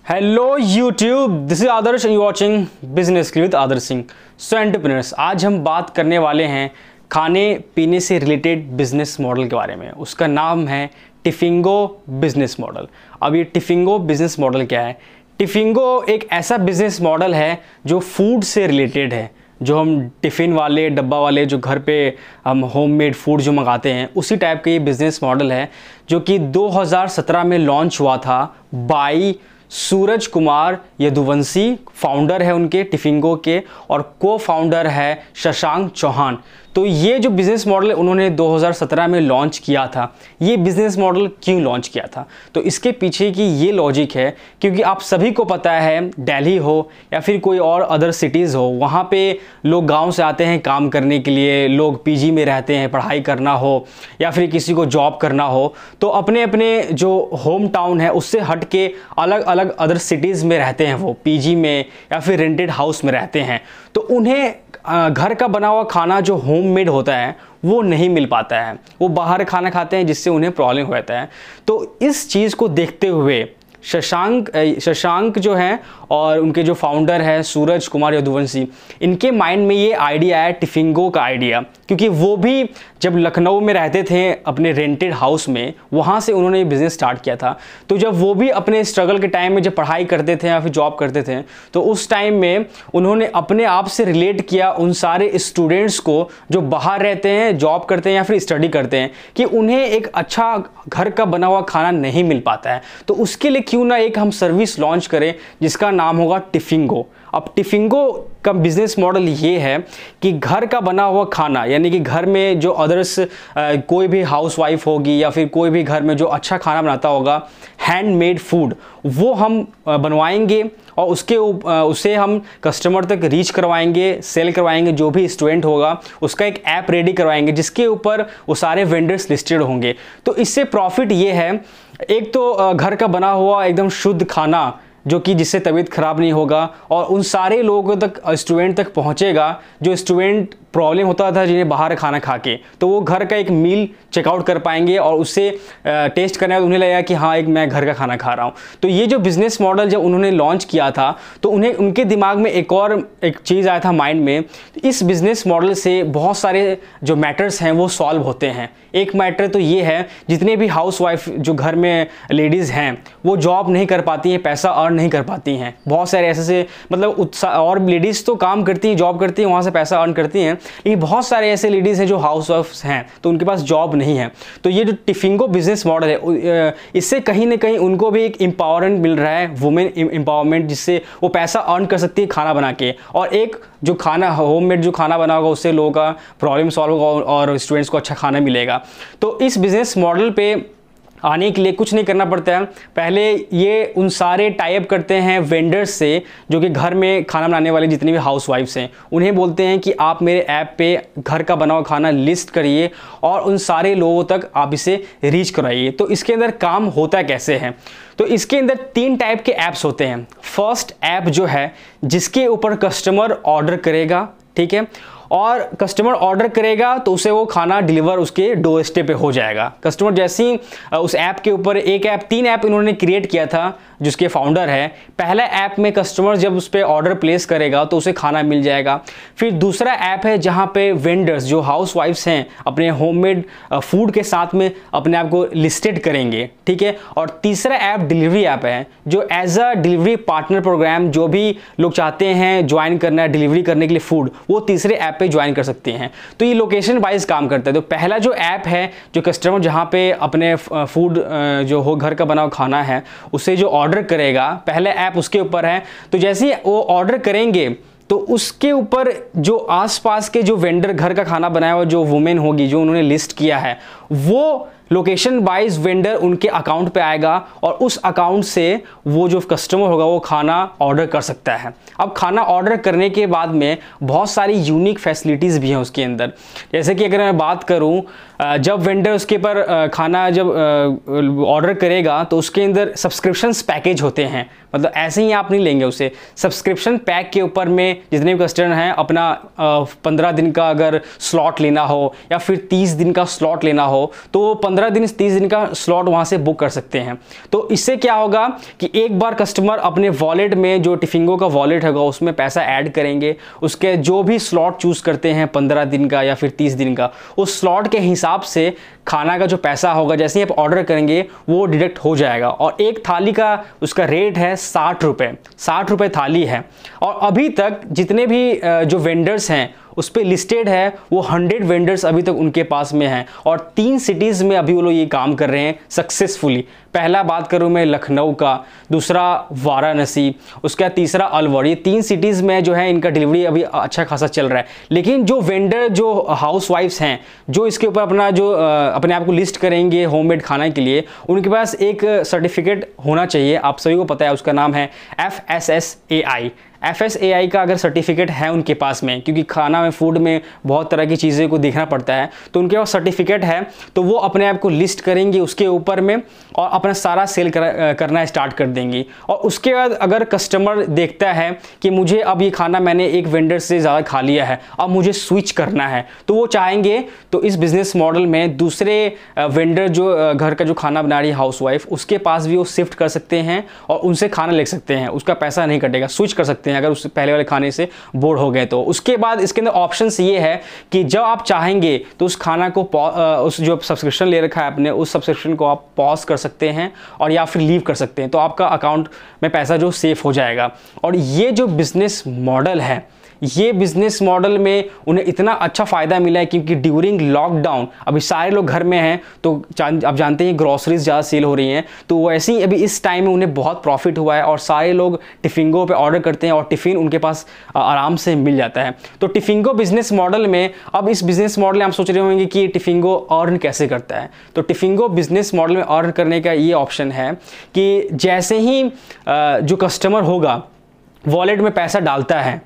Hello YouTube, this is Adarsh, you watching business with Adarsh Singh. So entrepreneurs, आज हम बात करने वाले हैं खाने पीने से रिलेटेड बिजनेस मॉडल के बारे में। उसका नाम है टिफिंगो बिजनेस मॉडल। अब ये टिफिंगो बिजनेस मॉडल क्या है? टिफिंगो एक ऐसा बिजनेस मॉडल है जो फूड से रिलेटेड है। जो हम टिफ़िन वाले, डब्बा वाले, जो घर पे हम होममेड फूड जो मंगाते हैं, उसी टाइप का ये बिज़नेस मॉडल है जो कि 2017 में लॉन्च हुआ था बाय सूरज कुमार यदुवंशी। फाउंडर है उनके टिफिंगो के, और को फाउंडर है शशांक चौहान। तो ये जो बिज़नेस मॉडल उन्होंने 2017 में लॉन्च किया था, ये बिज़नेस मॉडल क्यों लॉन्च किया था? तो इसके पीछे की ये लॉजिक है क्योंकि आप सभी को पता है, दिल्ली हो या फिर कोई और अदर सिटीज़ हो, वहाँ पे लोग गांव से आते हैं काम करने के लिए। लोग पीजी में रहते हैं, पढ़ाई करना हो या फिर किसी को जॉब करना हो, तो अपने अपने जो होम टाउन है उससे हट के अलग अलग अदर सिटीज़ में रहते हैं। वो पीजी में या फिर रेंटेड हाउस में रहते हैं, तो उन्हें घर का बना हुआ खाना जो होममेड होता है वो नहीं मिल पाता है। वो बाहर खाना खाते हैं जिससे उन्हें प्रॉब्लम हो जाता है। तो इस चीज़ को देखते हुए शशांक जो हैं और उनके जो फाउंडर है सूरज कुमार यदुवंशी, इनके माइंड में ये आइडिया है टिफिंगो का आइडिया। क्योंकि वो भी जब लखनऊ में रहते थे अपने रेंटेड हाउस में, वहाँ से उन्होंने ये बिज़नेस स्टार्ट किया था। तो जब वो भी अपने स्ट्रगल के टाइम में जब पढ़ाई करते थे या फिर जॉब करते थे, तो उस टाइम में उन्होंने अपने आप से रिलेट किया उन सारे स्टूडेंट्स को जो बाहर रहते हैं, जॉब करते हैं या फिर स्टडी करते हैं, कि उन्हें एक अच्छा घर का बना हुआ खाना नहीं मिल पाता है। तो उसके लिए क्यों ना एक हम सर्विस लॉन्च करें जिसका नाम होगा टिफिंगो। अब टिफिंगो का बिजनेस मॉडल ये है कि घर का बना हुआ खाना, यानी कि घर में जो अदर्स कोई भी हाउसवाइफ होगी या फिर कोई भी घर में जो अच्छा खाना बनाता होगा, हैंडमेड फूड, वो हम बनवाएंगे और उसे हम कस्टमर तक रीच करवाएंगे, सेल करवाएंगे। जो भी स्टूडेंट होगा उसका एक ऐप रेडी करवाएंगे जिसके ऊपर वो सारे वेंडर्स लिस्टेड होंगे। तो इससे प्रॉफिट ये है, एक तो घर का बना हुआ एकदम शुद्ध खाना जो कि जिससे तबीयत खराब नहीं होगा, और उन सारे लोगों तक, स्टूडेंट तक पहुंचेगा जो स्टूडेंट प्रॉब्लम होता था जिन्हें बाहर खाना खा के, तो वो घर का एक मील चेकआउट कर पाएंगे और उससे टेस्ट करने में उन्हें लगेगा कि हाँ, एक मैं घर का खाना खा रहा हूँ। तो ये जो बिज़नेस मॉडल जब उन्होंने लॉन्च किया था, तो उनके दिमाग में एक चीज़ आया था माइंड में, इस बिज़नेस मॉडल से बहुत सारे जो मैटर्स हैं वो सॉल्व होते हैं। एक मैटर तो ये है, जितने भी हाउसवाइफ जो घर में लेडीज़ हैं वो जॉब नहीं कर पाती हैं, पैसा अर्न नहीं कर पाती हैं। बहुत सारे ऐसे मतलब और लेडीज़ तो काम करती हैं, जॉब करती हैं, वहाँ से पैसा अर्न करती हैं, लेकिन बहुत सारे ऐसे लेडीज़ हैं जो हाउसवाइफ्स हैं तो उनके पास जॉब नहीं है। तो ये जो टिफिंगो बिजनेस मॉडल है, इससे कहीं ना कहीं उनको भी एक एम्पावरमेंट मिल रहा है, वुमेन एम्पावरमेंट, जिससे वो पैसा अर्न कर सकती है खाना बना के, और एक जो खाना होममेड जो खाना बना होगा उससे लोगों का प्रॉब्लम सॉल्व होगा और स्टूडेंट्स को अच्छा खाना मिलेगा। तो इस बिज़नेस मॉडल पे आने के लिए कुछ नहीं करना पड़ता है। पहले ये उन सारे टाइप करते हैं वेंडर्स से जो कि घर में खाना बनाने वाले जितने भी हाउसवाइफ्स हैं, उन्हें बोलते हैं कि आप मेरे ऐप पे घर का बना हुआ खाना लिस्ट करिए और उन सारे लोगों तक आप इसे रीच कराइए। तो इसके अंदर काम होता कैसे है? तो इसके अंदर 3 टाइप के ऐप्स होते हैं। फर्स्ट ऐप जो है जिसके ऊपर कस्टमर ऑर्डर करेगा, ठीक है, और कस्टमर ऑर्डर करेगा तो उसे वो खाना डिलीवर उसके डोर स्टेप पे हो जाएगा। कस्टमर जैसे ही उस ऐप के ऊपर 3 ऐप इन्होंने क्रिएट किया था जिसके फाउंडर है। पहला ऐप में कस्टमर जब उस पर ऑर्डर प्लेस करेगा तो उसे खाना मिल जाएगा। फिर दूसरा ऐप है जहाँ पे वेंडर्स जो हाउसवाइफ्स हैं अपने होममेड फूड के साथ में अपने आप को लिस्टेड करेंगे, ठीक है। और तीसरा ऐप डिलीवरी ऐप है जो as a delivery partner programme, जो भी लोग चाहते हैं ज्वाइन करना है डिलीवरी करने के लिए फूड, वो तीसरे ऐप पे ज्वाइन कर सकते हैं। तो ये लोकेशन वाइज काम करता है। तो पहला जो ऐप है जो कस्टमर जहाँ पे अपने फूड जो हो घर का बना हुआ खाना है उसे जो ऑर्डर करेगा, पहले ऐप उसके ऊपर है। तो जैसे ही वो ऑर्डर करेंगे तो उसके ऊपर जो आसपास के जो वेंडर घर का खाना बनाया हुआ जो वुमेन होगी जो उन्होंने लिस्ट किया है, वो लोकेशन वाइज वेंडर उनके अकाउंट पे आएगा और उस अकाउंट से वो जो कस्टमर होगा वो खाना ऑर्डर कर सकता है। अब खाना ऑर्डर करने के बाद में बहुत सारी यूनिक फैसिलिटीज़ भी हैं उसके अंदर। जैसे कि अगर मैं बात करूं, जब वेंडर उसके पर खाना जब ऑर्डर करेगा तो उसके अंदर सब्सक्रिप्शंस पैकेज होते हैं। मतलब ऐसे ही आप नहीं लेंगे उसे, सब्सक्रिप्शन पैक के ऊपर में जितने भी कस्टमर हैं अपना 15 दिन का अगर स्लॉट लेना हो या फिर 30 दिन का स्लॉट लेना हो तो वो 15 दिन 30 दिन का स्लॉट वहाँ से बुक कर सकते हैं। तो इससे क्या होगा कि एक बार कस्टमर अपने वॉलेट में, जो टिफिंगो का वॉलेट होगा, उसमें पैसा ऐड करेंगे, उसके जो भी स्लॉट चूज़ करते हैं 15 दिन का या फिर 30 दिन का, उस स्लॉट के हिसाब से खाना का जो पैसा होगा जैसे ही आप ऑर्डर करेंगे वो डिडक्ट हो जाएगा। और एक थाली का उसका रेट है 60 रुपये, 60 रुपये थाली है। और अभी तक जितने भी जो वेंडर्स हैं उस पर लिस्टेड है वो 100 वेंडर्स अभी तक उनके पास में हैं, और 3 सिटीज़ में अभी वो लोग ये काम कर रहे हैं सक्सेसफुली। पहला बात करूँ मैं लखनऊ का, दूसरा वाराणसी, उसका तीसरा अलवर। ये 3 सिटीज़ में जो है इनका डिलीवरी अभी अच्छा खासा चल रहा है। लेकिन जो वेंडर, जो हाउस वाइफ्स हैं, जो इसके ऊपर अपना जो अपने आप को लिस्ट करेंगे होममेड खाना के लिए, उनके पास एक सर्टिफिकेट होना चाहिए। आप सभी को पता है उसका नाम है FSSAI। FSAI का अगर सर्टिफिकेट है उनके पास में, क्योंकि खाना में, फूड में बहुत तरह की चीज़ें को देखना पड़ता है, तो उनके पास सर्टिफिकेट है तो वो अपने आप को लिस्ट करेंगे उसके ऊपर में और अपना सारा सेल करना स्टार्ट कर देंगी। और उसके बाद अगर कस्टमर देखता है कि मुझे अब ये खाना मैंने एक वेंडर से ज़्यादा खा लिया है, अब मुझे स्विच करना है, तो वो चाहेंगे तो इस बिज़नेस मॉडल में दूसरे वेंडर जो घर का जो खाना बना रही है हाउस वाइफ, उसके पास भी वो शिफ्ट कर सकते हैं और उनसे खाना ले सकते हैं। उसका पैसा नहीं कटेगा, स्विच कर सकते हैं अगर उस पहले वाले खाने से बोर हो गए तो। उसके बाद इसके अंदर ऑप्शंस ये है कि जब आप चाहेंगे तो उस खाना को उस जो सब्सक्रिप्शन ले रखा है आपने, उस सब्सक्रिप्शन को आप पॉज कर सकते हैं और या फिर लीव कर सकते हैं, तो आपका अकाउंट में पैसा जो सेफ हो जाएगा। और ये जो बिजनेस मॉडल है, ये बिजनेस मॉडल में उन्हें इतना अच्छा फ़ायदा मिला है क्योंकि ड्यूरिंग लॉकडाउन अभी सारे लोग घर में हैं, तो आप जानते हैं ग्रॉसरीज ज़्यादा सेल हो रही हैं, तो वैसे ही अभी इस टाइम में उन्हें बहुत प्रॉफिट हुआ है और सारे लोग टिफिंगो पे ऑर्डर करते हैं और टिफ़िन उनके पास आराम से मिल जाता है। तो टिफिंगो बिजनेस मॉडल में, अब इस बिजनेस मॉडल में आप सोच रहे होंगे कि टिफिंगो अर्न कैसे करता है। तो टिफिंगो बिजनेस मॉडल में अर्न करने का ये ऑप्शन है कि जैसे ही जो कस्टमर होगा वॉलेट में पैसा डालता है,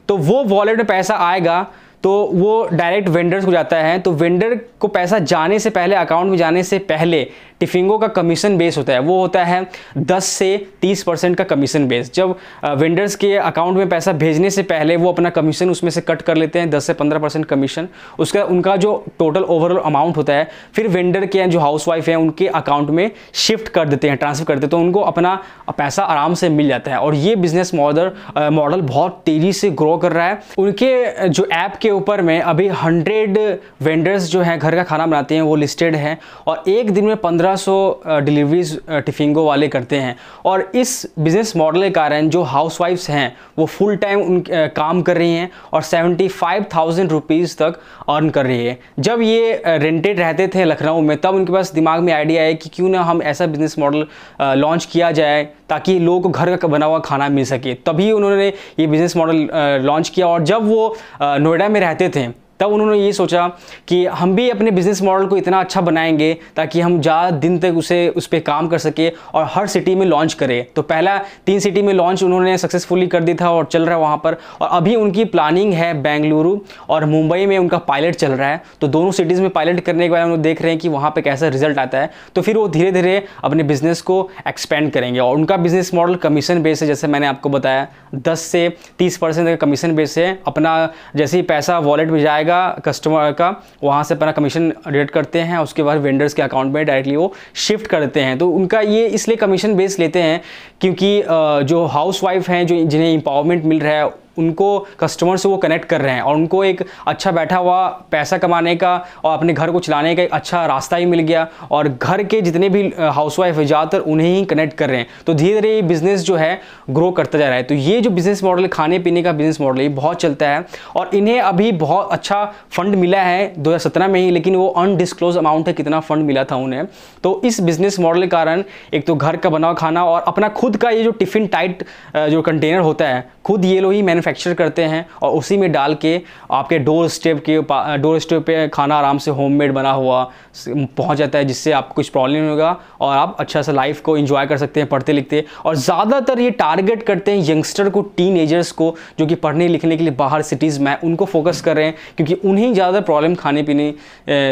तो वो वॉलेट में पैसा आएगा तो वो डायरेक्ट वेंडर्स को जाता है। तो वेंडर को पैसा जाने से पहले, अकाउंट में जाने से पहले टिफिंगो का कमीशन बेस होता है, वो होता है 10 से 30% का कमीशन बेस। जब वेंडर्स के अकाउंट में पैसा भेजने से पहले वो अपना कमीशन उसमें से कट कर लेते हैं, 10 से 15% कमीशन। उसका उनका जो टोटल ओवरऑल अमाउंट होता है फिर वेंडर के जो हाउस वाइफ हैं उनके अकाउंट में शिफ्ट कर देते हैं, ट्रांसफर कर देते हैं, तो उनको अपना पैसा आराम से मिल जाता है। और ये बिजनेस मॉडल बहुत तेज़ी से ग्रो कर रहा है। उनके जो ऐप के ऊपर में अभी 100 वेंडर्स जो हैं घर का खाना बनाते हैं वो लिस्टेड हैं, और एक दिन में 1500 डिलीवरीज टिफिंगो वाले करते हैं। और इस बिजनेस मॉडल के कारण जो हाउसवाइफ्स हैं वो फुल टाइम काम कर रही हैं और 75,000 रुपीज़ तक अर्न कर रही है। जब ये रेंटेड रहते थे लखनऊ में, तब उनके पास दिमाग में आइडिया है कि क्यों ना हम ऐसा बिजनेस मॉडल लॉन्च किया जाए ताकि लोगों को घर का बना हुआ खाना मिल सके। तभी उन्होंने ये बिजनेस मॉडल लॉन्च किया। और जब वो नोएडा में रहते थे तब उन्होंने ये सोचा कि हम भी अपने बिजनेस मॉडल को इतना अच्छा बनाएंगे ताकि हम ज़्यादा दिन तक उस पर काम कर सके और हर सिटी में लॉन्च करें। तो पहला 3 सिटी में लॉन्च उन्होंने सक्सेसफुली कर दिया था और चल रहा है वहाँ पर। और अभी उनकी प्लानिंग है बेंगलुरु और मुंबई में उनका पायलट चल रहा है। तो दोनों सिटीज़ में पायलट करने के बाद उन्होंने देख रहे हैं कि वहाँ पर कैसा रिजल्ट आता है, तो फिर वो धीरे धीरे अपने बिजनेस को एक्सपेंड करेंगे। और उनका बिजनेस मॉडल कमीशन बेस है, जैसे मैंने आपको बताया 10 से 30% का कमीशन बेस है। अपना जैसे ही पैसा वॉलेट में जाएगा कस्टमर का, वहाँ से अपना कमीशन डिडक्ट करते हैं, उसके बाद वेंडर्स के अकाउंट में डायरेक्टली वो शिफ्ट कर देते हैं। तो उनका ये इसलिए कमीशन बेस लेते हैं क्योंकि जो हाउस वाइफ हैं, जो जिन्हें एम्पावरमेंट मिल रहा है, उनको कस्टमर से वो कनेक्ट कर रहे हैं और उनको एक अच्छा बैठा हुआ पैसा कमाने का और अपने घर को चलाने का एक अच्छा रास्ता ही मिल गया। और घर के जितने भी हाउसवाइफ है ज़्यादातर उन्हें ही कनेक्ट कर रहे हैं। तो धीरे धीरे ये बिज़नेस जो है ग्रो करता जा रहा है। तो ये जो बिज़नेस मॉडल, खाने पीने का बिज़नेस मॉडल, ये बहुत चलता है और इन्हें अभी बहुत अच्छा फंड मिला है 2017 में ही, लेकिन वो अनडिस्क्लोज अमाउंट है कितना फंड मिला था उन्हें। तो इस बिज़नेस मॉडल के कारण एक तो घर का बना हुआ खाना और अपना खुद का ये जो टिफ़िन टाइट जो कंटेनर होता है, खुद ये लोग ही मैन्युफैक्चर करते हैं और उसी में डाल के आपके डोर स्टेप पे खाना आराम से होममेड बना हुआ पहुंच जाता है, जिससे आपको कुछ प्रॉब्लम नहीं होगा और आप अच्छा सा लाइफ को एंजॉय कर सकते हैं पढ़ते लिखते। और ज़्यादातर ये टारगेट करते हैं यंगस्टर को, टीनेजर्स को, जो कि पढ़ने लिखने के लिए बाहर सिटीज़ में उनको फोकस कर रहे हैं क्योंकि उन्हें ज़्यादा प्रॉब्लम खाने पीने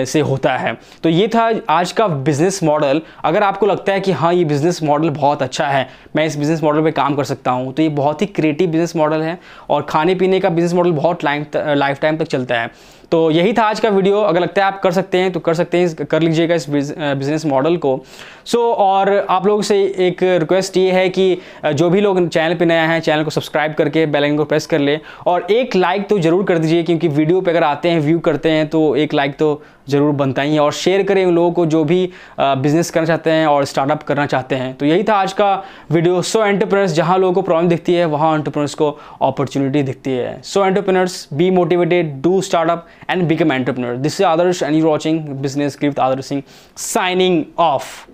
से होता है। तो ये था आज का बिज़नेस मॉडल। अगर आपको लगता है कि हाँ ये बिज़नेस मॉडल बहुत अच्छा है, मैं इस बिज़नेस मॉडल पर काम कर सकता हूँ, तो ये बहुत ही क्रिएटिव बिज़नेस मॉडल है और खाने पीने का बिज़नेस मॉडल बहुत लाइफ टाइम तक चलता है। तो यही था आज का वीडियो। अगर लगता है आप कर सकते हैं तो कर सकते हैं, कर लीजिएगा इस बिजनेस मॉडल को। और आप लोगों से एक रिक्वेस्ट ये है कि जो भी लोग चैनल पे नया है चैनल को सब्सक्राइब करके बेल आइकन को प्रेस कर ले, और एक लाइक तो जरूर कर दीजिए, क्योंकि वीडियो पे अगर आते हैं व्यू करते हैं तो एक लाइक तो ज़रूर बनता ही है। और शेयर करें उन लोगों को जो भी बिजनेस करना चाहते हैं और स्टार्टअप करना चाहते हैं। तो यही था आज का वीडियो। सो एंटरप्रेन्योर्स, जहाँ लोगों को प्रॉब्लम दिखती है वहाँ एंटरप्रेन्योर्स को अपॉर्चुनिटी दिखती है। So entrepreneurs, be motivated, do startup and become entrepreneur. This is Adarsh and you are watching business clip with Adarsh Singh, signing of.